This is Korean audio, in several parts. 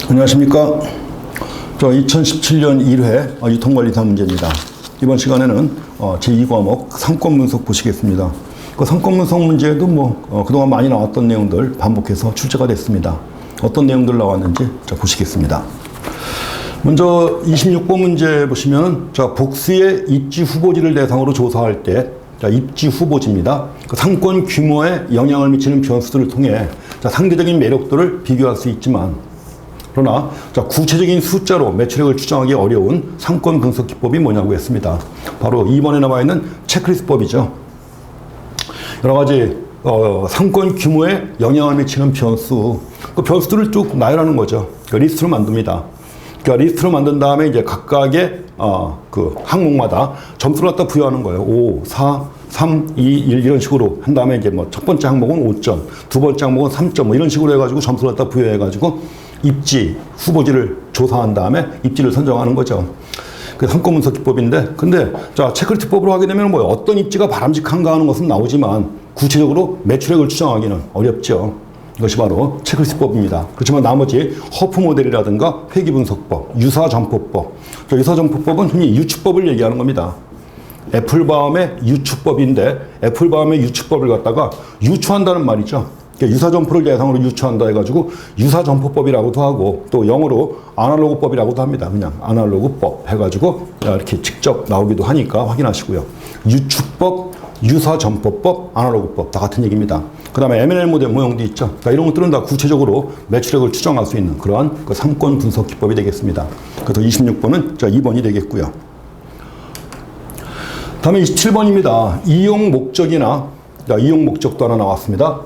안녕하십니까. 2017년 1회 유통관리사 문제입니다. 이번 시간에는 제2과목 상권분석 보시겠습니다. 그 상권분석 문제에도 그동안 많이 나왔던 내용들 반복해서 출제가 됐습니다. 어떤 내용들 나왔는지 보시겠습니다. 먼저 26번 문제 보시면 복수의 입지 후보지를 대상으로 조사할 때 입지 후보지입니다. 그 상권 규모에 영향을 미치는 변수들을 통해 상대적인 매력도를 비교할 수 있지만, 그러나 구체적인 숫자로 매출액을 추정하기 어려운 상권 분석 기법이 뭐냐고 했습니다. 바로 2번에 나와 있는 체크리스트법이죠. 여러 가지 상권 규모에 영향을 미치는 변수, 그 변수들을 쭉 나열하는 거죠. 그 리스트로 만듭니다. 그러니까 리스트로 만든 다음에 이제 각각의 그 항목마다 점수를 갖다 부여하는 거예요. 5, 4, 3, 2, 1 이런 식으로 한 다음에 이제 첫 번째 항목은 5점, 두 번째 항목은 3점 이런 식으로 해가지고 점수를 갖다 부여해가지고 입지, 후보지를 조사한 다음에 입지를 선정하는 거죠. 그게 상권분석 기법인데, 근데 체크리스트법으로 하게 되면 어떤 입지가 바람직한가 하는 것은 나오지만 구체적으로 매출액을 추정하기는 어렵죠. 이것이 바로 체크리스트법입니다. 그렇지만 나머지 허프 모델이라든가 회귀분석법, 유사점포법, 유사점포법은 흔히 유추법을 얘기하는 겁니다. 애플바움의 유추법인데, 애플바움의 유추법을 갖다가 유추한다는 말이죠. 유사점포를 대상으로 유추한다 해가지고 유사점포법이라고도 하고, 또 영어로 아날로그법이라고도 합니다. 그냥 아날로그법 해가지고 이렇게 직접 나오기도 하니까 확인하시고요. 유추법, 유사점포법, 아날로그법 다 같은 얘기입니다. 그 다음에 M&L 모델 모형도 있죠. 이런 것들은 다 구체적으로 매출액을 추정할 수 있는 그러한 그 상권 분석 기법이 되겠습니다. 그래서 26번은 2번이 되겠고요. 다음에 27번입니다. 이용 목적이나, 이용 목적도 하나 나왔습니다.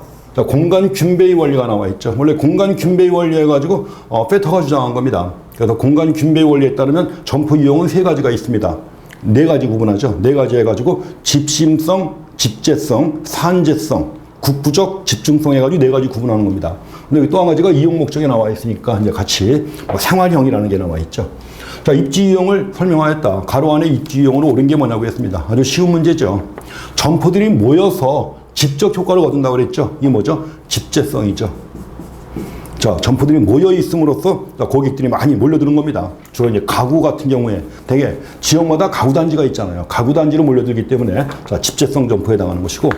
공간 균배의 원리가 나와 있죠. 원래 공간 균배의 원리 해가지고 페터가 주장한 겁니다. 그래서 공간 균배의 원리에 따르면 점포 이용은 세 가지가 있습니다. 네 가지 구분하죠. 네 가지 해가지고 집심성, 집재성, 산재성, 국부적 집중성 해가지고 네 가지 구분하는 겁니다. 근데 또 한 가지가 이용 목적에 나와 있으니까 이제 같이 생활형이라는 게 나와 있죠. 입지 이용을 설명하였다. 가로 안에 입지 이용으로 옳은 게 뭐냐고 했습니다. 아주 쉬운 문제죠. 점포들이 모여서 집적 효과를 얻는다고 그랬죠. 이게 뭐죠? 집재성이죠. 점포들이 모여 있음으로써 고객들이 많이 몰려드는 겁니다. 주로 이제 가구 같은 경우에 되게 지역마다 가구 단지가 있잖아요. 가구 단지로 몰려들기 때문에 집재성 점포에 해당하는 것이고,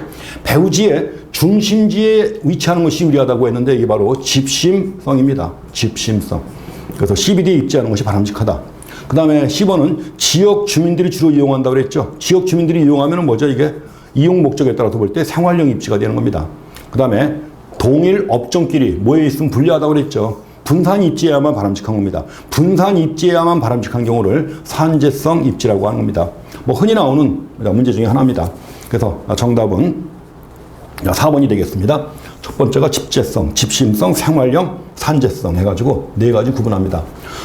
배후지의 중심지에 위치하는 것이 유리하다고 했는데 이게 바로 집심성입니다. 집심성. 그래서 CBD에 입지하는 것이 바람직하다. 그 다음에 10번은 지역 주민들이 주로 이용한다고 그랬죠. 지역 주민들이 이용하면 뭐죠? 이게 이용 목적에 따라서 볼 때 생활형 입지가 되는 겁니다. 그 다음에 동일 업종끼리 모여있으면 불리하다고 그랬죠. 분산 입지해야만 바람직한 겁니다. 분산 입지해야만 바람직한 경우를 산재성 입지라고 하는 겁니다. 흔히 나오는 문제 중에 하나입니다. 그래서 정답은 4번이 되겠습니다. 첫 번째가 집재성, 집심성, 생활형, 산재성 해가지고 네 가지 구분합니다.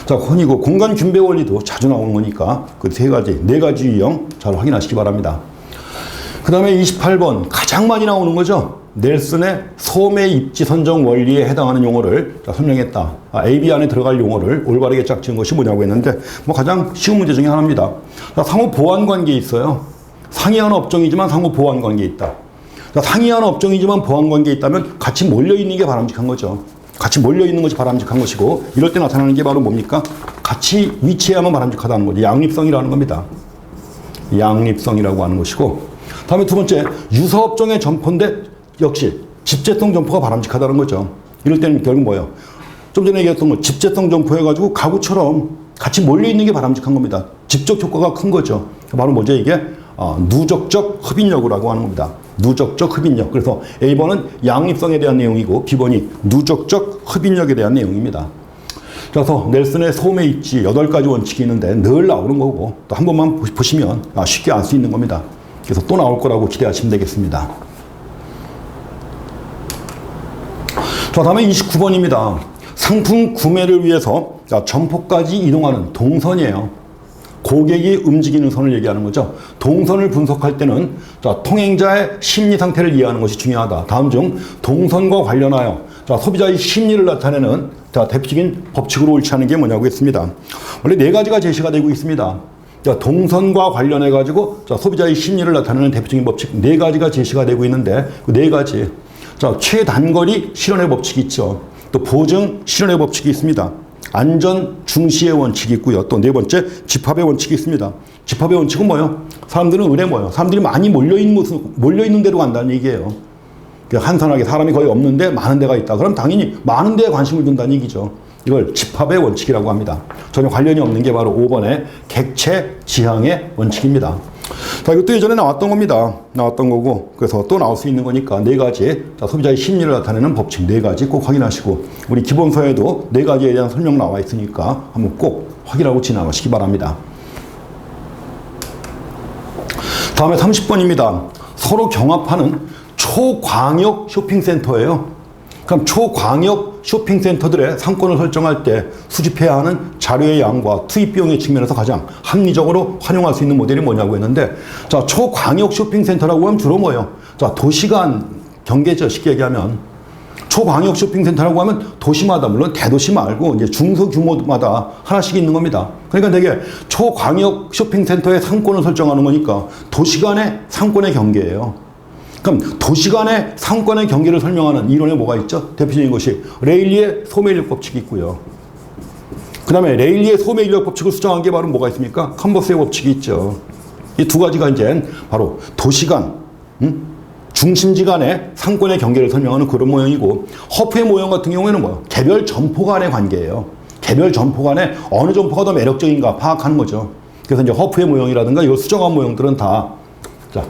흔히고 공간 균배 원리도 자주 나오는 거니까 그 세 가지, 네 가지 유형 잘 확인하시기 바랍니다. 그 다음에 28번 가장 많이 나오는 거죠. 넬슨의 소매 입지 선정 원리에 해당하는 용어를 설명했다. AB 안에 들어갈 용어를 올바르게 짝 지은 것이 뭐냐고 했는데 가장 쉬운 문제 중에 하나입니다. 상호 보완 관계에 있어요. 상이하는 업종이지만 상호 보완 관계에 있다. 상이하는 업종이지만 보완 관계에 있다면 같이 몰려있는 게 바람직한 거죠. 같이 몰려있는 것이 바람직한 것이고, 이럴 때 나타나는 게 바로 뭡니까? 같이 위치해야만 바람직하다는 거죠. 양립성이라는 겁니다. 양립성이라고 하는 것이고, 다음에 두 번째, 유사업종의 점포인데 역시 집재성 점포가 바람직하다는 거죠. 이럴 때는 결국 뭐예요? 좀 전에 얘기했던 거 집재성 점포 해가지고 가구처럼 같이 몰려있는 게 바람직한 겁니다. 집적 효과가 큰 거죠. 바로 뭐죠? 이게 누적적 흡인력이라고 하는 겁니다. 누적적 흡인력. 그래서 A번은 양립성에 대한 내용이고 B번이 누적적 흡인력에 대한 내용입니다. 그래서 넬슨의 소매 입지 8가지 원칙이 있는데 늘 나오는 거고, 또 한 번만 보시면 쉽게 알 수 있는 겁니다. 그래서 또 나올 거라고 기대하시면 되겠습니다. 다음에 29번입니다. 상품 구매를 위해서 점포까지 이동하는 동선이에요. 고객이 움직이는 선을 얘기하는 거죠. 동선을 분석할 때는 통행자의 심리 상태를 이해하는 것이 중요하다. 다음 중 동선과 관련하여 소비자의 심리를 나타내는 대표적인 법칙으로 옳지 않은 게 뭐냐고 했습니다. 원래 네 가지가 제시가 되고 있습니다. 동선과 관련해가지고 소비자의 심리를 나타내는 대표적인 법칙 네 가지가 제시가 되고 있는데 그 네 가지. 최단거리 실현의 법칙이 있죠. 또 보증 실현의 법칙이 있습니다. 안전 중시의 원칙이 있고요. 또 네 번째, 집합의 원칙이 있습니다. 집합의 원칙은 뭐예요? 사람들은 의뢰 뭐예요? 사람들이 많이 몰려있는 데로 간다는 얘기예요. 한산하게 사람이 거의 없는데 많은 데가 있다. 그럼 당연히 많은 데에 관심을 둔다는 얘기죠. 이걸 집합의 원칙이라고 합니다. 전혀 관련이 없는 게 바로 5번의 객체 지향의 원칙입니다. 자, 이것도 예전에 나왔던 겁니다. 나왔던 거고, 그래서 또 나올 수 있는 거니까 네 가지, 자, 소비자의 심리를 나타내는 법칙 네 가지 꼭 확인하시고, 우리 기본서에도 네 가지에 대한 설명 나와 있으니까 한번 꼭 확인하고 지나가시기 바랍니다. 다음에 30번입니다. 서로 경합하는 초광역 쇼핑센터예요. 그럼 초광역 쇼핑센터들의 상권을 설정할 때 수집해야 하는 자료의 양과 투입 비용의 측면에서 가장 합리적으로 활용할 수 있는 모델이 뭐냐고 했는데, 자, 초광역 쇼핑센터라고 하면 주로 뭐예요? 자, 도시간 경계죠. 쉽게 얘기하면. 초광역 쇼핑센터라고 하면 도시마다, 물론 대도시 말고 이제 중소규모마다 하나씩 있는 겁니다. 그러니까 되게 초광역 쇼핑센터의 상권을 설정하는 거니까 도시간의 상권의 경계예요. 그럼 도시간의 상권의 경계를 설명하는 이론에 뭐가 있죠? 대표적인 것이 레일리의 소매인력 법칙이 있고요. 그 다음에 레일리의 소매인력 법칙을 수정한 게 바로 뭐가 있습니까? 컨버스의 법칙이 있죠. 이 두 가지가 이제 바로 도시간, 중심지 간의 상권의 경계를 설명하는 그런 모형이고, 허프의 모형 같은 경우에는 뭐예요? 개별 점포 간의 관계예요. 개별 점포 간에 어느 점포가 더 매력적인가 파악하는 거죠. 그래서 이제 허프의 모형이라든가 이걸 수정한 모형들은 다 자,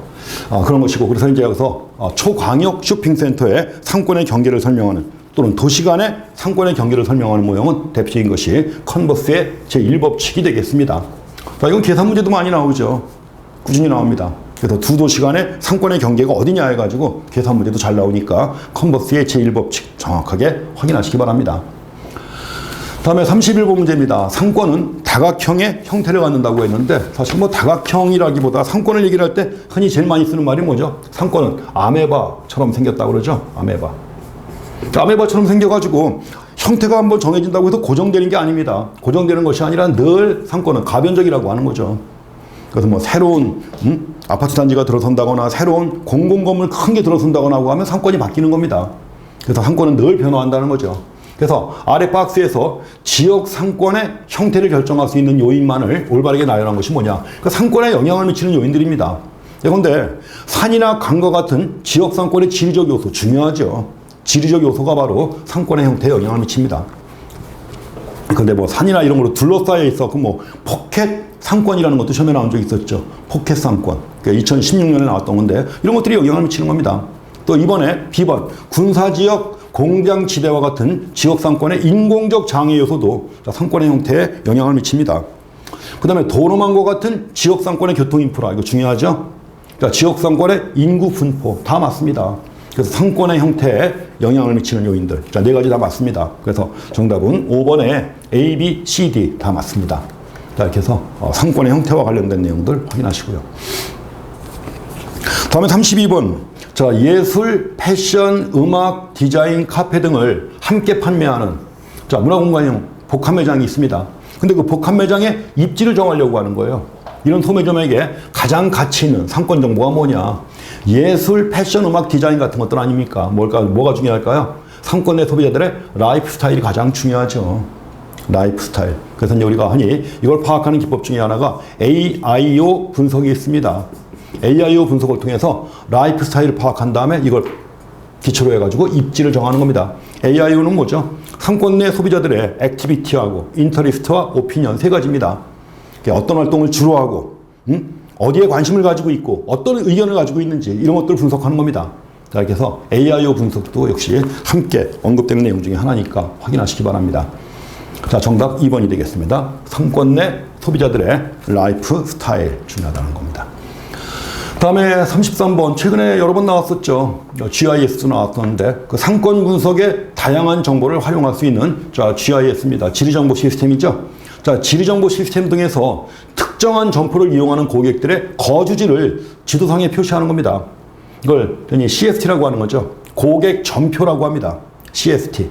그런 것이고, 그래서 이제 여기서 초광역 쇼핑센터의 상권의 경계를 설명하는 또는 도시간의 상권의 경계를 설명하는 모형은 대표적인 것이 컨버스의 제1법칙이 되겠습니다. 자, 이건 계산 문제도 많이 나오죠. 꾸준히 나옵니다. 그래서 두 도시 간의 상권의 경계가 어디냐 해가지고 계산 문제도 잘 나오니까 컨버스의 제1법칙 정확하게 확인하시기 바랍니다. 다음에 31번 문제입니다. 상권은 다각형의 형태를 갖는다고 했는데, 사실 뭐 다각형이라기보다 상권을 얘기를 할 때 흔히 제일 많이 쓰는 말이 뭐죠? 상권은 아메바처럼 생겼다고 그러죠? 아메바. 아메바처럼 생겨가지고 형태가 한번 정해진다고 해서 고정되는 게 아닙니다. 고정되는 것이 아니라 늘 상권은 가변적이라고 하는 거죠. 그래서 뭐 새로운 아파트 단지가 들어선다거나 새로운 공공건물 큰 게 들어선다거나 하면 상권이 바뀌는 겁니다. 그래서 상권은 늘 변화한다는 거죠. 그래서 아래 박스에서 지역 상권의 형태를 결정할 수 있는 요인만을 올바르게 나열한 것이 뭐냐? 그 상권에 영향을 미치는 요인들입니다. 그런데 산이나 강과 같은 지역 상권의 지리적 요소 중요하죠. 지리적 요소가 바로 상권의 형태에 영향을 미칩니다. 근데 뭐 산이나 이런 걸로 둘러싸여 있었고, 뭐 포켓 상권이라는 것도 처음에 나온 적이 있었죠. 포켓 상권. 그러니까 2016년에 나왔던 건데, 이런 것들이 영향을 미치는 겁니다. 또 이번에 B번 군사지역 공장지대와 같은 지역상권의 인공적 장애 요소도 상권의 형태에 영향을 미칩니다. 그 다음에 도로망과 같은 지역상권의 교통인프라, 이거 중요하죠? 그러니까 지역상권의 인구 분포 다 맞습니다. 그래서 상권의 형태에 영향을 미치는 요인들, 자, 네 가지 다 맞습니다. 그래서 정답은 5번에 A, B, C, D 다 맞습니다. 자, 이렇게 해서 상권의 형태와 관련된 내용들 확인하시고요. 다음에 32번. 자, 예술, 패션, 음악, 디자인, 카페 등을 함께 판매하는, 자, 문화공간형 복합 매장이 있습니다. 근데 그 복합 매장의 입지를 정하려고 하는 거예요. 이런 소매점에게 가장 가치 있는 상권 정보가 뭐냐? 예술, 패션, 음악, 디자인 같은 것들 아닙니까? 뭐가 중요할까요? 상권 내 소비자들의 라이프 스타일이 가장 중요하죠. 라이프 스타일. 그래서 이제 우리가 흔히 이걸 파악하는 기법 중에 하나가 AIO 분석이 있습니다. AIO 분석을 통해서 라이프 스타일을 파악한 다음에 이걸 기초로 해가지고 입지를 정하는 겁니다. AIO는 뭐죠? 상권 내 소비자들의 액티비티하고 인터리스트와 오피니언 세 가지입니다. 어떤 활동을 주로 하고, 어디에 관심을 가지고 있고, 어떤 의견을 가지고 있는지 이런 것들을 분석하는 겁니다. 자, 이렇게 해서 AIO 분석도 역시 함께 언급되는 내용 중에 하나니까 확인하시기 바랍니다. 자, 정답 2번이 되겠습니다. 상권 내 소비자들의 라이프 스타일 중요하다는 겁니다. 다음에 33번, 최근에 여러 번 나왔었죠. GIS도 나왔었는데, 그 상권 분석에 다양한 정보를 활용할 수 있는, 자, GIS입니다. 지리정보 시스템이죠. 자, 지리정보 시스템 등에서 특정한 점포를 이용하는 고객들의 거주지를 지도상에 표시하는 겁니다. 이걸 흔히 CST라고 하는 거죠. 고객 점표라고 합니다. CST.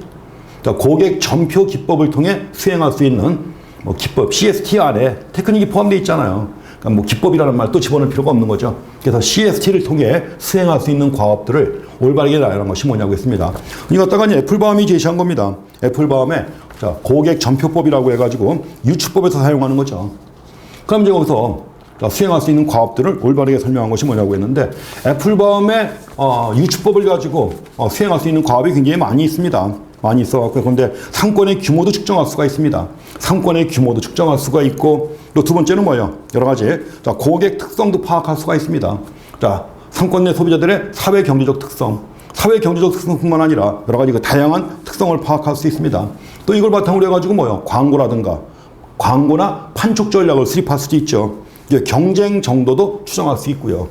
자, 고객 점표 기법을 통해 수행할 수 있는 뭐 기법, CST 안에 테크닉이 포함되어 있잖아요. 그러니까 뭐 기법이라는 말 또 집어넣을 필요가 없는 거죠. 그래서 CST를 통해 수행할 수 있는 과업들을 올바르게 나열한 것이 뭐냐고 했습니다. 이거 갖다가 애플바움이 제시한 겁니다. 애플바움의 자, 고객 전표법이라고 해가지고 유추법에서 사용하는 거죠. 그럼 이제 거기서 수행할 수 있는 과업들을 올바르게 설명한 것이 뭐냐고 했는데, 애플바움의 유추법을 가지고 수행할 수 있는 과업이 굉장히 많이 있습니다. 많이 있어갖고, 그런데 상권의 규모도 측정할 수가 있습니다. 상권의 규모도 측정할 수가 있고, 또 두 번째는 뭐예요? 여러 가지 자, 고객 특성도 파악할 수가 있습니다. 자, 상권 내 소비자들의 사회 경제적 특성, 사회 경제적 특성뿐만 아니라 여러 가지 그 다양한 특성을 파악할 수 있습니다. 또 이걸 바탕으로 해가지고 뭐예요? 광고라든가 광고나 판촉 전략을 수립할 수도 있죠. 이제 경쟁 정도도 추정할 수 있고요.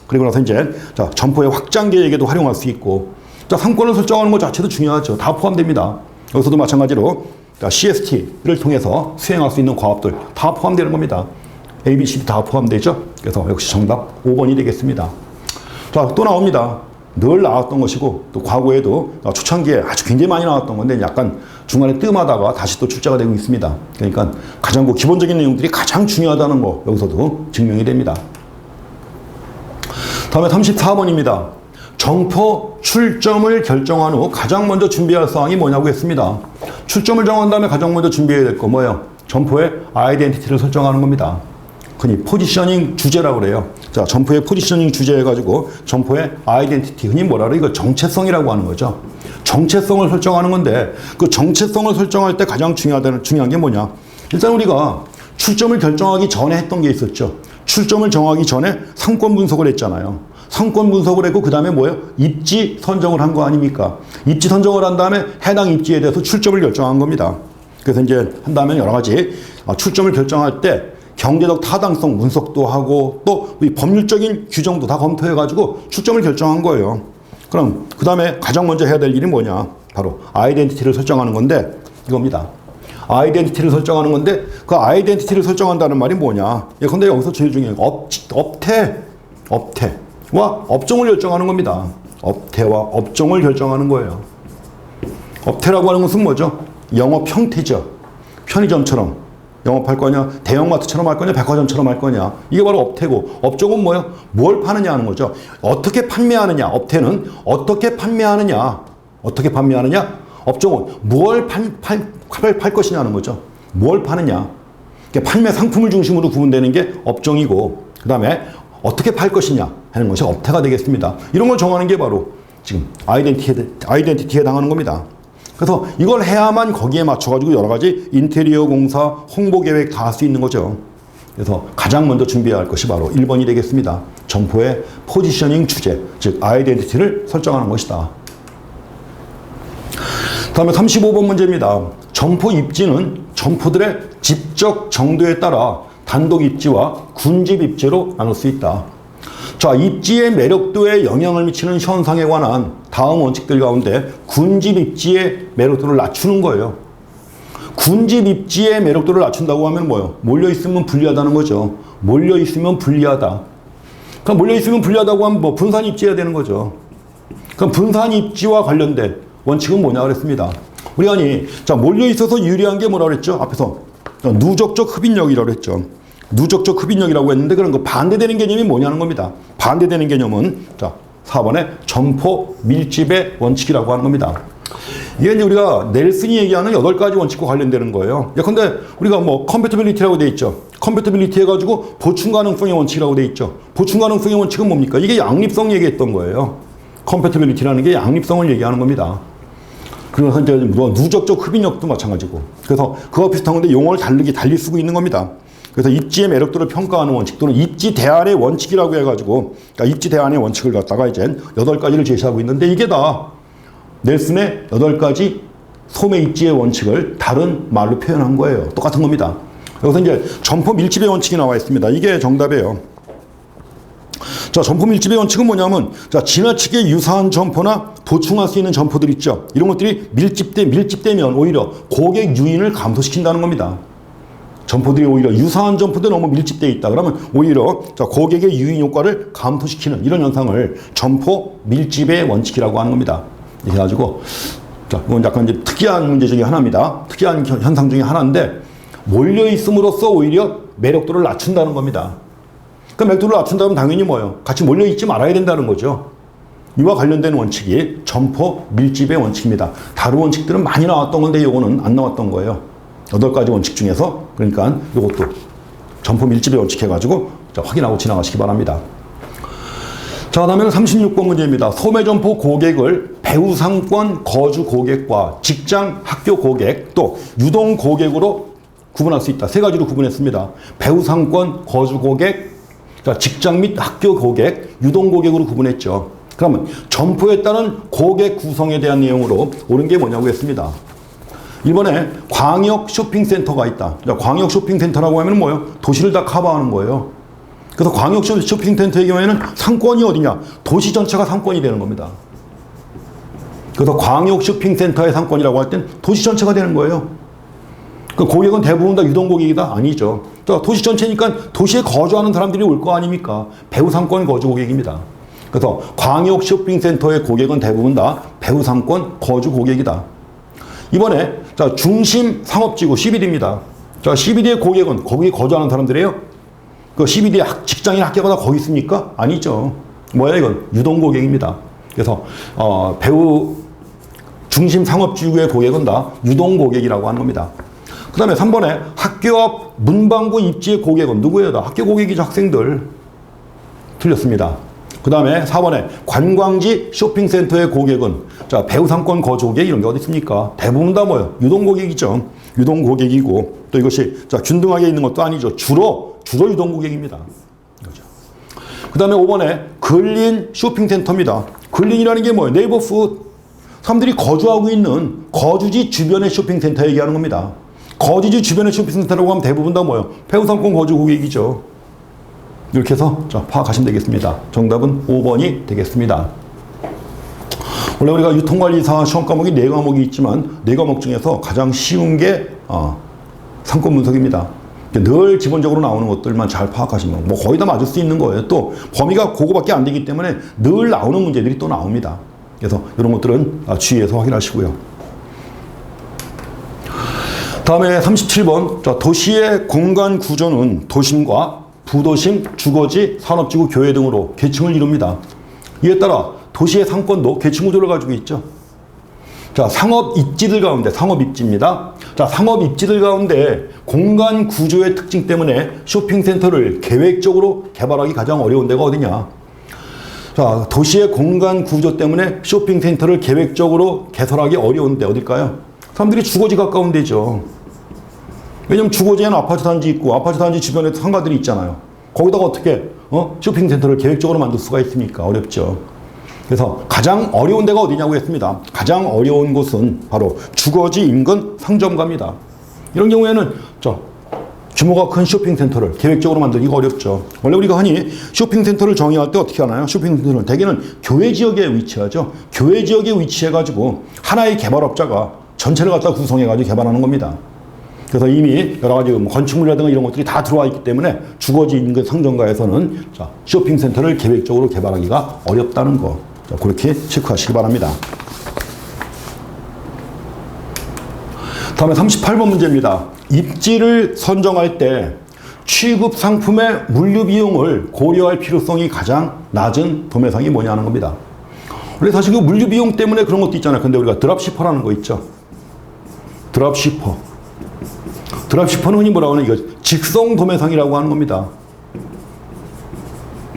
그리고 나서 이제 자, 점포의 확장 계획에도 활용할 수 있고, 자, 상권을 설정하는 것 자체도 중요하죠. 다 포함됩니다. 여기서도 마찬가지로 자, CST를 통해서 수행할 수 있는 과업들 다 포함되는 겁니다. A, B, C 다 포함되죠. 그래서 역시 정답 5번이 되겠습니다. 자, 또 나옵니다. 늘 나왔던 것이고, 또 과거에도 초창기에 아주 굉장히 많이 나왔던 건데 약간 중간에 뜸하다가 다시 또 출제가 되고 있습니다. 그러니까 가장 기본적인 내용들이 가장 중요하다는 거 여기서도 증명이 됩니다. 다음에 34번입니다. 점포 출점을 결정한 후 가장 먼저 준비할 사항이 뭐냐고 했습니다. 출점을 정한 다음에 가장 먼저 준비해야 될 거 뭐예요? 점포의 아이덴티티를 설정하는 겁니다. 흔히 포지셔닝 주제라고 그래요. 자, 점포의 포지셔닝 주제 해가지고 점포의 아이덴티티, 흔히 뭐라 그래요? 이거 정체성이라고 하는 거죠. 정체성을 설정하는 건데, 그 정체성을 설정할 때 가장 중요한 게 뭐냐? 일단 우리가 출점을 결정하기 전에 했던 게 있었죠. 출점을 정하기 전에 상권 분석을 했잖아요. 상권 분석을 했고, 그 다음에 뭐예요? 입지 선정을 한 거 아닙니까? 입지 선정을 한 다음에 해당 입지에 대해서 출점을 결정한 겁니다. 그래서 이제 한 다음에 여러 가지 출점을 결정할 때 경제적 타당성 분석도 하고, 또 법률적인 규정도 다 검토해가지고 출점을 결정한 거예요. 그럼 그 다음에 가장 먼저 해야 될 일이 뭐냐? 바로 아이덴티티를 설정하는 건데, 이겁니다. 아이덴티티를 설정하는 건데, 그 아이덴티티를 설정한다는 말이 뭐냐? 예컨대 여기서 제일 중요한 거 업태와 업종을 결정하는 겁니다. 업태와 업종을 결정하는 거예요. 업태라고 하는 것은 뭐죠? 영업 형태죠. 편의점처럼 영업할 거냐, 대형마트처럼 할 거냐, 백화점처럼 할 거냐. 이게 바로 업태고, 업종은 뭐예요? 뭘 파느냐 하는 거죠. 어떻게 판매하느냐. 업태는 어떻게 판매하느냐. 어떻게 판매하느냐. 업종은 뭘 팔 것이냐 하는 거죠. 뭘 파느냐. 그러니까 판매 상품을 중심으로 구분되는 게 업종이고, 그 다음에 어떻게 팔 것이냐 하는 것이 업태가 되겠습니다. 이런 걸 정하는 게 바로 지금 아이덴티티에 해당하는 겁니다. 그래서 이걸 해야만 거기에 맞춰가지고 여러 가지 인테리어 공사, 홍보 계획 다 할 수 있는 거죠. 그래서 가장 먼저 준비해야 할 것이 바로 1번이 되겠습니다. 점포의 포지셔닝 주제, 즉 아이덴티티를 설정하는 것이다. 다음에 35번 문제입니다. 점포 입지는 점포들의 집적 정도에 따라 단독 입지와 군집 입지로 나눌 수 있다. 자, 입지의 매력도에 영향을 미치는 현상에 관한 다음 원칙들 가운데 군집 입지의 매력도를 낮추는 거예요. 군집 입지의 매력도를 낮춘다고 하면 뭐예요? 몰려있으면 불리하다는 거죠. 몰려있으면 불리하다. 그럼 몰려있으면 불리하다고 하면 뭐 분산 입지해야 되는 거죠. 그럼 분산 입지와 관련된 원칙은 뭐냐 그랬습니다. 우리가 자, 몰려있어서 유리한 게 뭐라 그랬죠? 앞에서 누적적 흡인력이라고 그랬죠. 누적적 흡인력이라고 했는데, 그런 거 반대되는 개념이 뭐냐는 겁니다. 반대되는 개념은 자, 4번에 점포 밀집의 원칙이라고 하는 겁니다. 이게 이제 우리가 넬슨이 얘기하는 8가지 원칙과 관련되는 거예요. 예컨대 우리가 뭐 컴패티빌리티라고 돼 있죠. 컴패티빌리티 해가지고 보충 가능성의 원칙이라고 돼 있죠. 보충 가능성의 원칙은 뭡니까? 이게 양립성 얘기했던 거예요. 컴패티빌리티라는 게 양립성을 얘기하는 겁니다. 그래서 이제 누적적 흡인력도 마찬가지고. 그래서 그와 비슷한 건데 용어를 달리 쓰고 있는 겁니다. 그래서 입지의 매력도를 평가하는 원칙, 또는 입지 대안의 원칙이라고 해가지고, 그러니까 입지 대안의 원칙을 갖다가 이제 8가지를 제시하고 있는데, 이게 다 넬슨의 8가지 소매 입지의 원칙을 다른 말로 표현한 거예요. 똑같은 겁니다. 여기서 이제 점포 밀집의 원칙이 나와 있습니다. 이게 정답이에요. 자, 점포 밀집의 원칙은 뭐냐면, 자, 지나치게 유사한 점포나 보충할 수 있는 점포들 있죠. 이런 것들이 밀집되면 오히려 고객 유인을 감소시킨다는 겁니다. 점포들이 오히려 유사한 점포들 너무 밀집되어 있다. 그러면 오히려 자, 고객의 유인 효과를 감소시키는 이런 현상을 점포 밀집의 원칙이라고 하는 겁니다. 이렇게 해가지고, 자, 이건 약간 이제 특이한 문제 중에 하나입니다. 특이한 현상 중에 하나인데, 몰려있음으로써 오히려 매력도를 낮춘다는 겁니다. 그 매력도를 낮춘다면 당연히 뭐예요? 같이 몰려있지 말아야 된다는 거죠. 이와 관련된 원칙이 점포 밀집의 원칙입니다. 다른 원칙들은 많이 나왔던 건데 이거는 안 나왔던 거예요. 8가지 원칙 중에서. 그러니까 이것도 점포 밀집의 원칙 해가지고 확인하고 지나가시기 바랍니다. 자, 다음에는 36번 문제입니다. 소매점포 고객을 배우 상권 거주 고객과 직장 학교 고객 또 유동 고객으로 구분할 수 있다. 3가지로 구분했습니다. 배우 상권 거주 고객, 직장 및 학교 고객, 유동 고객으로 구분했죠. 그러면 점포에 따른 고객 구성에 대한 내용으로 옳은 게 뭐냐고 했습니다. 이번에 광역 쇼핑센터가 있다. 광역 쇼핑센터라고 하면 뭐예요? 도시를 다 커버하는 거예요. 그래서 광역 쇼핑센터의 경우에는 상권이 어디냐? 도시 전체가 상권이 되는 겁니다. 그래서 광역 쇼핑센터의 상권이라고 할 땐 도시 전체가 되는 거예요. 그 고객은 대부분 다 유동 고객이다? 아니죠. 도시 전체니까 도시에 거주하는 사람들이 올 거 아닙니까? 배우 상권 거주 고객입니다. 그래서 광역 쇼핑센터의 고객은 대부분 다 배우 상권 거주 고객이다. 이번에 중심 상업지구 CBD입니다. CBD의 고객은 거기 거주하는 사람들이에요. 그 CBD의 직장인 학교가 다 거기 있습니까? 아니죠. 뭐야 이건? 유동 고객입니다. 그래서 배우 중심 상업지구의 고객은 다 유동 고객이라고 하는 겁니다. 그 다음에 3번에 학교 앞 문방구 입지의 고객은 누구예요? 다 학교 고객이죠. 학생들. 틀렸습니다. 그 다음에 4번에 관광지 쇼핑센터의 고객은 배우 상권 거주 고객 이런 게 어디 있습니까? 대부분 다 뭐예요? 유동 고객이죠. 유동 고객이고 또 이것이 균등하게 있는 것도 아니죠. 주로 유동 고객입니다. 그 다음에 5번에 근린 쇼핑센터입니다. 근린이라는 게 뭐예요? 네이버푸드. 사람들이 거주하고 있는 거주지 주변의 쇼핑센터 얘기하는 겁니다. 거주지 주변의 쇼핑센터라고 하면 대부분 다 뭐예요? 배우 상권 거주 고객이죠. 이렇게 해서 파악하시면 되겠습니다. 정답은 5번이 되겠습니다. 원래 우리가 유통관리사 시험 과목이 4과목이 있지만 4과목 중에서 가장 쉬운 게 상권 분석입니다. 늘 기본적으로 나오는 것들만 잘 파악하시면 뭐 거의 다 맞을 수 있는 거예요. 또 범위가 그거밖에 안 되기 때문에 늘 나오는 문제들이 또 나옵니다. 그래서 이런 것들은 주의해서 확인하시고요. 다음에 37번 도시의 공간 구조는 도심과 부도심, 주거지, 산업지구, 교외 등으로 계층을 이룹니다. 이에 따라 도시의 상권도 계층 구조를 가지고 있죠. 상업 입지들 가운데, 상업 입지입니다. 상업 입지들 가운데 공간 구조의 특징 때문에 쇼핑센터를 계획적으로 개발하기 가장 어려운 데가 어디냐? 도시의 공간 구조 때문에 쇼핑센터를 계획적으로 개설하기 어려운 데 어딜까요? 사람들이 주거지 가까운 데죠. 왜냐면 주거지에는 아파트 단지 있고 아파트 단지 주변에 상가들이 있잖아요. 거기다가 어떻게 쇼핑센터를 계획적으로 만들 수가 있습니까? 어렵죠. 그래서 가장 어려운 데가 어디냐고 했습니다. 가장 어려운 곳은 바로 주거지 인근 상점가입니다. 이런 경우에는 규모가 큰 쇼핑센터를 계획적으로 만들기가 어렵죠. 원래 우리가 흔히 쇼핑센터를 정의할 때 어떻게 하나요? 쇼핑센터는 대개는 교외 지역에 위치하죠. 교외 지역에 위치해가지고 하나의 개발업자가 전체를 갖다 구성해가지고 개발하는 겁니다. 그래서 이미 여러 가지 건축물이라든가 이런 것들이 다 들어와 있기 때문에 주거지 인근 상점가에서는 쇼핑센터를 계획적으로 개발하기가 어렵다는 거. 그렇게 체크하시기 바랍니다. 다음에 38번 문제입니다. 입지를 선정할 때 취급 상품의 물류 비용을 고려할 필요성이 가장 낮은 도매상이 뭐냐는 겁니다. 원래 사실 그 물류 비용 때문에 그런 것도 있잖아요. 근데 우리가 드랍시퍼라는 거 있죠. 드랍시퍼. 드랍시퍼는 흔히 뭐라고 하는 이거 직송 도매상이라고 하는 겁니다.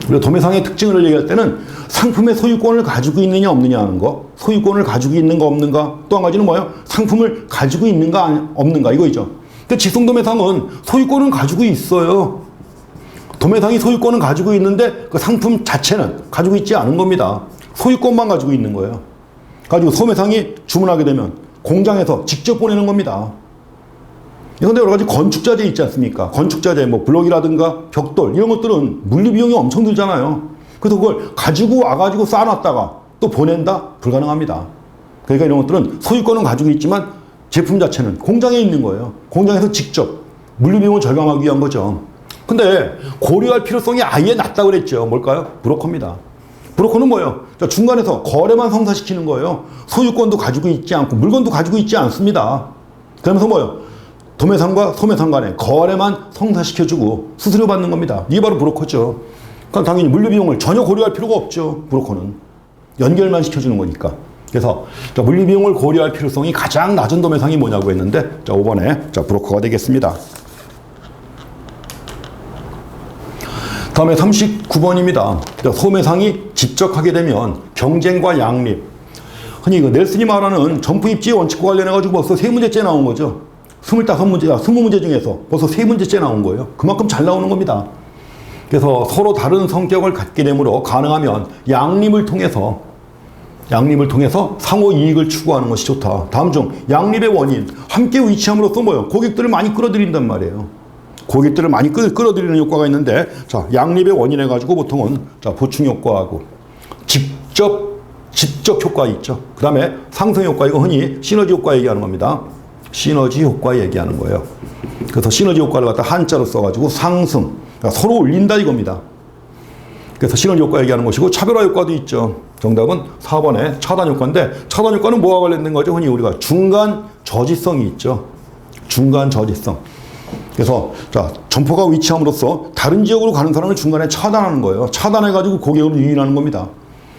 우리가 도매상의 특징을 얘기할 때는 상품의 소유권을 가지고 있느냐 없느냐 하는 거, 소유권을 가지고 있는가 없는가, 또 한 가지는 뭐예요? 상품을 가지고 있는가 없는가 이거죠. 근데 직송 도매상은 소유권은 가지고 있어요. 도매상이 소유권은 가지고 있는데 그 상품 자체는 가지고 있지 않은 겁니다. 소유권만 가지고 있는 거예요. 가지고 소매상이 주문하게 되면 공장에서 직접 보내는 겁니다. 그런데 여러 가지 건축자재 있지 않습니까? 건축자재, 블록이라든가 벽돌 이런 것들은 물류 비용이 엄청 들잖아요. 그래서 그걸 가지고 와가지고 쌓아놨다가 또 보낸다? 불가능합니다. 그러니까 이런 것들은 소유권은 가지고 있지만 제품 자체는 공장에 있는 거예요. 공장에서 직접 물류 비용을 절감하기 위한 거죠. 근데 고려할 필요성이 아예 낮다고 그랬죠. 뭘까요? 브로커입니다. 브로커는 뭐예요? 중간에서 거래만 성사시키는 거예요. 소유권도 가지고 있지 않고 물건도 가지고 있지 않습니다. 그러면서 뭐예요? 도매상과 소매상 간에 거래만 성사시켜주고 수수료 받는 겁니다. 이게 바로 브로커죠. 그러니까 당연히 물류 비용을 전혀 고려할 필요가 없죠. 브로커는. 연결만 시켜주는 거니까. 그래서 물리 비용을 고려할 필요성이 가장 낮은 도매상이 뭐냐고 했는데 5번에 브로커가 되겠습니다. 다음에 39번입니다. 소매상이 직접 하게 되면 경쟁과 양립. 흔히 넬슨이 말하는 점포 입지 원칙과 관련해가지고 벌써 3문제째 나온 거죠. 25문제, 20문제 중에서 벌써 3문제째 나온 거예요. 그만큼 잘 나오는 겁니다. 그래서 서로 다른 성격을 갖게 되므로 가능하면 양립을 통해서 상호 이익을 추구하는 것이 좋다. 다음 중 양립의 원인, 함께 위치함으로써 고객들을 많이 끌어들인단 말이에요. 고객들을 많이 끌어들이는 효과가 있는데, 양립의 원인 해가지고 보통은 보충 효과하고 직접 효과 있죠. 그 다음에 상승 효과, 이거 흔히 시너지 효과 얘기하는 겁니다. 시너지 효과 얘기하는 거예요. 그래서 시너지 효과를 갖다 한자로 써가지고 상승, 그러니까 서로 올린다 이겁니다. 그래서 시너지 효과 얘기하는 것이고, 차별화 효과도 있죠. 정답은 4번에 차단 효과인데, 차단 효과는 뭐와 관련된 거죠? 흔히 우리가 중간 저지성이 있죠. 중간 저지성. 그래서 점포가 위치함으로써 다른 지역으로 가는 사람을 중간에 차단하는 거예요. 차단해가지고 고객을 유인하는 겁니다.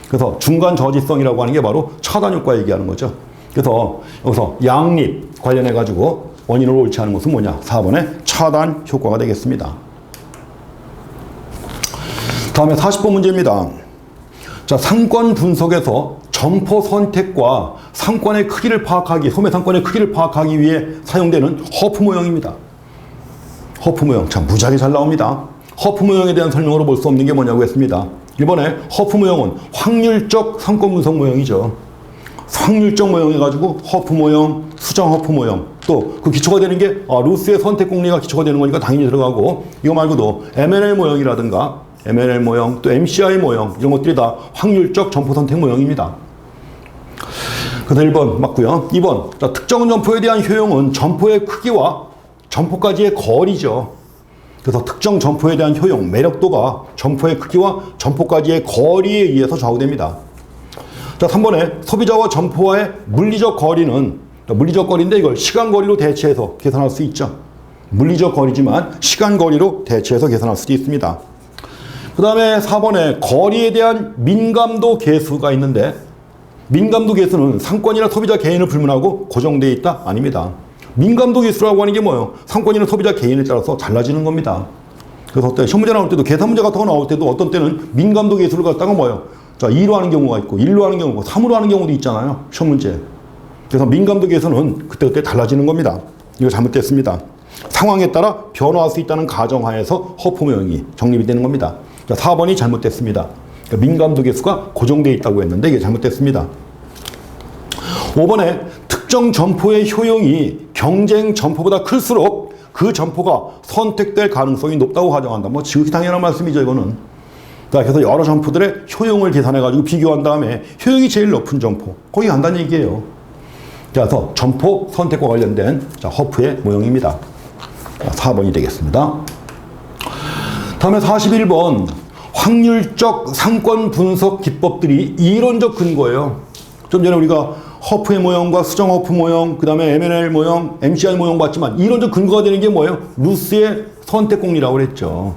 그래서 중간 저지성이라고 하는 게 바로 차단 효과 얘기하는 거죠. 그래서 여기서 양립 관련해가지고 원인을 옳지 않은 것은 뭐냐? 4번에 차단 효과가 되겠습니다. 다음에 40번 문제입니다. 상권 분석에서 점포 선택과 상권의 크기를 파악하기, 소매 상권의 크기를 파악하기 위해 사용되는 허프 모형입니다. 허프 모형, 참 무지하게 잘 나옵니다. 허프 모형에 대한 설명으로 볼 수 없는 게 뭐냐고 했습니다. 1번에 허프 모형은 확률적 상권 분석 모형이죠. 확률적 모형 해가지고 허프 모형, 수정 허프 모형, 또 그 기초가 되는 게 루스의 선택 공리가 기초가 되는 거니까 당연히 들어가고, 이거 말고도 M&L 모형이라든가 M&L 모형, 또 MCI 모형, 이런 것들이 다 확률적 점포 선택 모형입니다. 그래서 1번 맞고요. 2번, 특정 점포에 대한 효용은 점포의 크기와 점포까지의 거리죠. 그래서 특정 점포에 대한 효용, 매력도가 점포의 크기와 점포까지의 거리에 의해서 좌우됩니다. 3번에 소비자와 점포와의 물리적 거리는, 물리적 거리인데 이걸 시간 거리로 대체해서 계산할 수 있죠. 물리적 거리지만 시간 거리로 대체해서 계산할 수도 있습니다. 그 다음에 4번에 거리에 대한 민감도 계수가 있는데, 민감도 계수는 상권이나 소비자 개인을 불문하고 고정되어 있다? 아닙니다. 민감도 계수라고 하는 게 뭐예요? 상권이나 소비자 개인에 따라서 달라지는 겁니다. 그래서 어때? 시험 문제 나올 때도, 계산 문제 같은 거 나올 때도 어떤 때는 민감도 계수를 갖다가 뭐예요? 2로 하는 경우가 있고, 1로 하는 경우가 있고, 3으로 하는 경우도 있잖아요. 시험 문제. 그래서 민감도 계수는 그때그때 달라지는 겁니다. 이거 잘못됐습니다. 상황에 따라 변화할 수 있다는 가정하에서 허프 모형이 정립이 되는 겁니다. 4번이 잘못됐습니다. 민감도 계수가 고정되어 있다고 했는데 이게 잘못됐습니다. 5번에 특정 점포의 효용이 경쟁 점포보다 클수록 그 점포가 선택될 가능성이 높다고 가정한다. 지극히 당연한 말씀이죠, 이거는. 그래서 여러 점포들의 효용을 계산해가지고 비교한 다음에 효용이 제일 높은 점포, 거기 간다는 얘기예요. 그래서 점포 선택과 관련된 허프의 모형입니다. 4번이 되겠습니다. 다음에 41번. 확률적 상권 분석 기법들이 이론적 근거예요. 좀 전에 우리가 허프의 모형과 수정 허프 모형, 그 다음에 M&L 모형, MCI 모형 봤지만 이론적 근거가 되는 게 뭐예요? 루스의 선택 공리라고 그랬죠.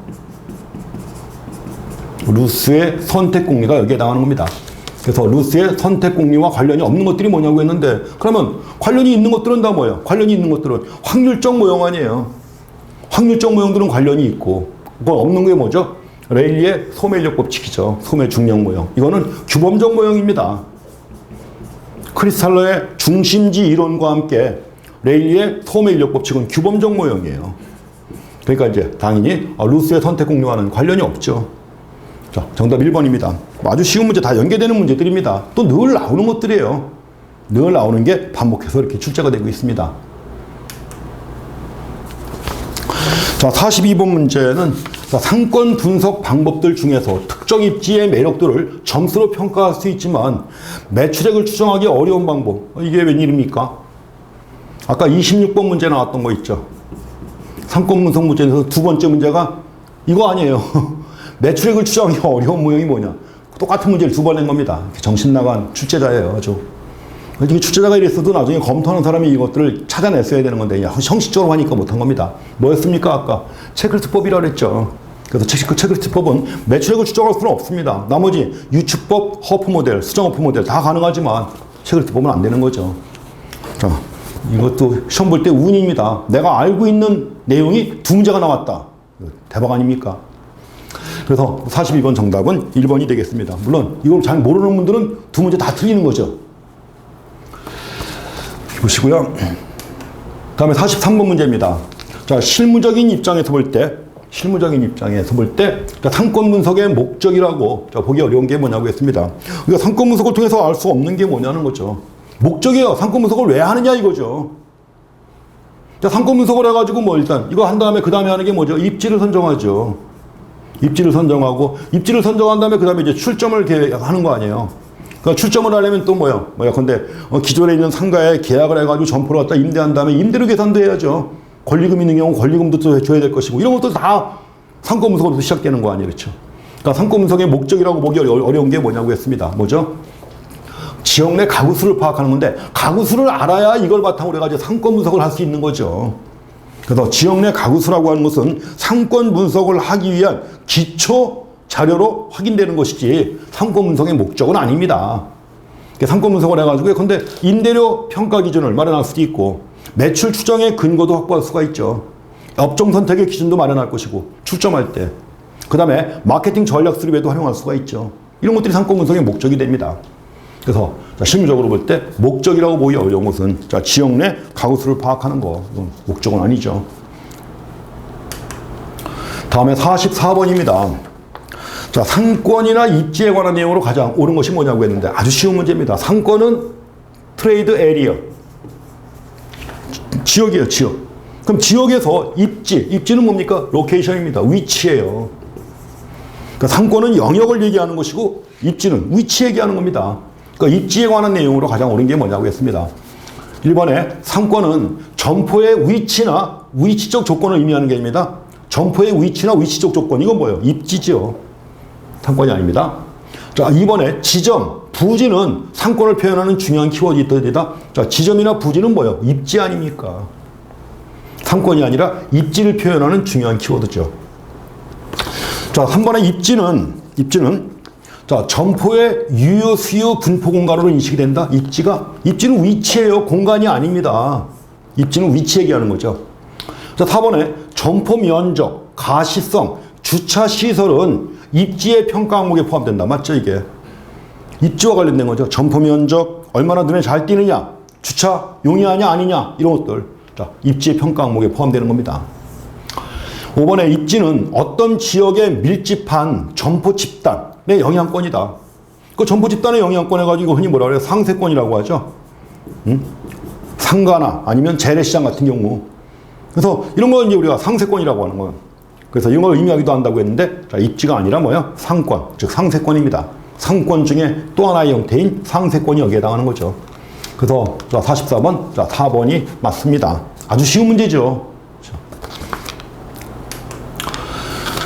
루스의 선택 공리가 여기에 나오는 겁니다. 그래서 루스의 선택 공리와 관련이 없는 것들이 뭐냐고 했는데, 그러면 관련이 있는 것들은 다 뭐예요? 관련이 있는 것들은 확률적 모형 아니에요. 확률적 모형들은 관련이 있고, 그건 없는 게 뭐죠? 레일리의 소매인력 법칙이죠. 소매 중력 모형. 이거는 규범적 모형입니다. 크리스탈러의 중심지 이론과 함께 레일리의 소매인력 법칙은 규범적 모형이에요. 그러니까 이제 당연히 루스의 선택 공리와는 관련이 없죠. 자, 정답 1번입니다. 아주 쉬운 문제, 다 연계되는 문제들입니다. 또 늘 나오는 것들이에요. 늘 나오는 게 반복해서 이렇게 출제가 되고 있습니다. 자, 42번 문제는 상권 분석 방법들 중에서 특정 입지의 매력도를 점수로 평가할 수 있지만 매출액을 추정하기 어려운 방법, 이게 웬일입니까? 아까 26번 문제 나왔던 거 있죠. 상권 분석 문제에서 두 번째 문제가 이거 아니에요. 매출액을 추정하기 어려운 모형이 뭐냐? 똑같은 문제를 두 번 낸 겁니다. 정신 나간 출제자예요, 아주. 이게 출제자가 이랬어도 나중에 검토하는 사람이 이것들을 찾아냈어야 되는 건데 형식적으로 하니까 못한 겁니다. 뭐였습니까? 아까 체크리스트법이라고 그랬죠. 그래서 체크리스트법은 매출액을 추정할 수는 없습니다. 나머지 유추법, 허프 모델, 수정 허프 모델 다 가능하지만 체크리스트법은 안 되는 거죠. 자, 이것도 시험 볼 때 운입니다. 내가 알고 있는 내용이 두 문제가 나왔다. 대박 아닙니까? 그래서 42번 정답은 1번이 되겠습니다. 물론 이걸 잘 모르는 분들은 두 문제 다 틀리는 거죠. 보시고요. 다음에 43번 문제입니다. 자, 실무적인 입장에서 볼 때, 상권 분석의 목적이라고 보기 어려운 게 뭐냐고 했습니다. 우리가 상권 분석을 통해서 알 수 없는 게 뭐냐는 거죠. 목적이에요. 상권 분석을 왜 하느냐 이거죠. 자, 상권 분석을 해가지고 일단 이거 한 다음에 그 다음에 하는 게 뭐죠? 입지를 선정하죠. 입지를 선정하고, 입지를 선정한 다음에 그 다음에 이제 출점을 하는 거 아니에요. 그러니까 출점을 하려면 또 근데 기존에 있는 상가에 계약을 해가지고 점포를 갖다 임대한 다음에 임대료 계산도 해야죠. 권리금 있는 경우 권리금도 또 줘야 될 것이고, 이런 것도 다 상권 분석으로부터 시작되는 거 아니에요. 그렇죠? 그러니까 상권 분석의 목적이라고 보기 어려운 게 뭐냐고 했습니다. 뭐죠? 지역 내 가구 수를 파악하는 건데, 가구 수를 알아야 이걸 바탕으로 해가지고 상권 분석을 할 수 있는 거죠. 그래서 지역 내 가구 수라고 하는 것은 상권 분석을 하기 위한 기초 자료로 확인되는 것이지 상권 분석의 목적은 아닙니다. 상권 분석을 해가지고 근데 임대료 평가 기준을 마련할 수도 있고, 매출 추정의 근거도 확보할 수가 있죠. 업종 선택의 기준도 마련할 것이고, 출점할 때. 그 다음에 마케팅 전략 수립에도 활용할 수가 있죠. 이런 것들이 상권 분석의 목적이 됩니다. 그래서 실무적으로 볼 때 목적이라고 보기 어려운 것은 지역 내 가구 수를 파악하는 거, 목적은 아니죠. 다음에 44번입니다. 자, 상권이나 입지에 관한 내용으로 가장 옳은 것이 뭐냐고 했는데 아주 쉬운 문제입니다. 상권은 트레이드 에리어. 지역이에요, 지역. 그럼 지역에서 입지는 뭡니까? 로케이션입니다. 위치예요. 그러니까 상권은 영역을 얘기하는 것이고, 입지는 위치 얘기하는 겁니다. 그러니까 입지에 관한 내용으로 가장 옳은 게 뭐냐고 했습니다. 1번에 상권은 점포의 위치나 위치적 조건을 의미하는 게 아닙니다. 점포의 위치나 위치적 조건, 이건 뭐예요? 입지죠. 상권이 아닙니다. 자, 2번에 지점, 부지는 상권을 표현하는 중요한 키워드이다. 자, 지점이나 부지는 뭐예요? 입지 아닙니까? 상권이 아니라 입지를 표현하는 중요한 키워드죠. 자, 3번의 입지는 자, 점포의 유효, 수요, 분포 공간으로 인식이 된다. 입지는 위치예요. 공간이 아닙니다. 입지는 위치 얘기하는 거죠. 자, 4번에 점포 면적, 가시성, 주차 시설은 입지의 평가 항목에 포함된다. 맞죠, 이게? 입지와 관련된 거죠. 점포 면적, 얼마나 눈에 잘 띄느냐, 주차 용이하냐 아니냐, 이런 것들. 자, 입지의 평가 항목에 포함되는 겁니다. 5번에 입지는 어떤 지역에 밀집한 점포 집단의 영향권이다. 그 점포 집단의 영향권 해가지고 흔히 뭐라 그래요? 상세권이라고 하죠. 상가나 아니면 재래시장 같은 경우. 그래서 이런 거 이제 우리가 상세권이라고 하는 거예요. 그래서 이런 걸 의미하기도 한다고 했는데, 자, 입지가 아니라 뭐야? 상권, 즉 상세권입니다. 상권 중에 또 하나의 형태인 상세권이 여기에 해당하는 거죠. 그래서 자, 44번, 자, 4번이 맞습니다. 아주 쉬운 문제죠.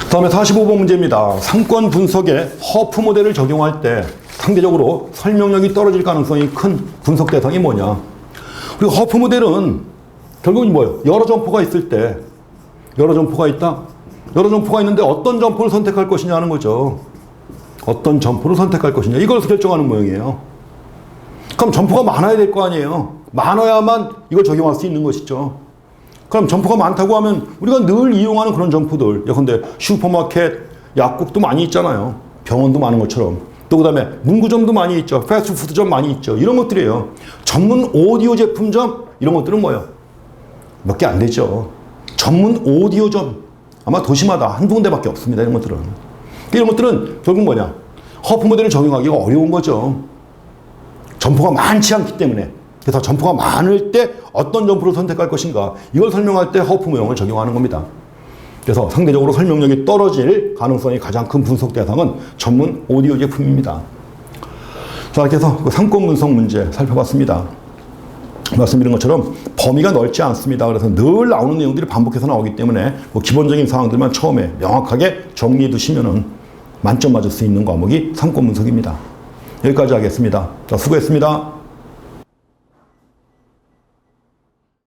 다음에 45번 문제입니다. 상권 분석에 허프 모델을 적용할 때 상대적으로 설명력이 떨어질 가능성이 큰 분석 대상이 뭐냐? 그리고 허프 모델은 결국은 뭐예요? 여러 점포가 있을 때, 여러 점포가 있다? 여러 점포가 있는데 어떤 점포를 선택할 것이냐 하는 거죠. 어떤 점포를 선택할 것이냐, 이걸 결정하는 모양이에요. 그럼 점포가 많아야 될 거 아니에요. 많아야만 이걸 적용할 수 있는 것이죠. 그럼 점포가 많다고 하면 우리가 늘 이용하는 그런 점포들, 예컨대 슈퍼마켓, 약국도 많이 있잖아요. 병원도 많은 것처럼. 또 그 다음에 문구점도 많이 있죠. 패스트푸드점 많이 있죠. 이런 것들이에요. 전문 오디오 제품점, 이런 것들은 뭐예요? 몇 개 안 되죠. 전문 오디오점, 아마 도시마다 한두 군데밖에 없습니다. 이런 것들은. 이런 것들은 결국 뭐냐? 허프 모델을 적용하기가 어려운 거죠. 점포가 많지 않기 때문에. 그래서 점포가 많을 때 어떤 점포를 선택할 것인가, 이걸 설명할 때 허프 모형을 적용하는 겁니다. 그래서 상대적으로 설명력이 떨어질 가능성이 가장 큰 분석 대상은 전문 오디오 제품입니다. 자, 이렇게 해서 상권 분석 문제 살펴봤습니다. 말씀드린 것처럼 범위가 넓지 않습니다. 그래서 늘 나오는 내용들이 반복해서 나오기 때문에 기본적인 사항들만 처음에 명확하게 정리해 두시면은 만점 맞을 수 있는 과목이 상권 분석입니다. 여기까지 하겠습니다. 자, 수고했습니다.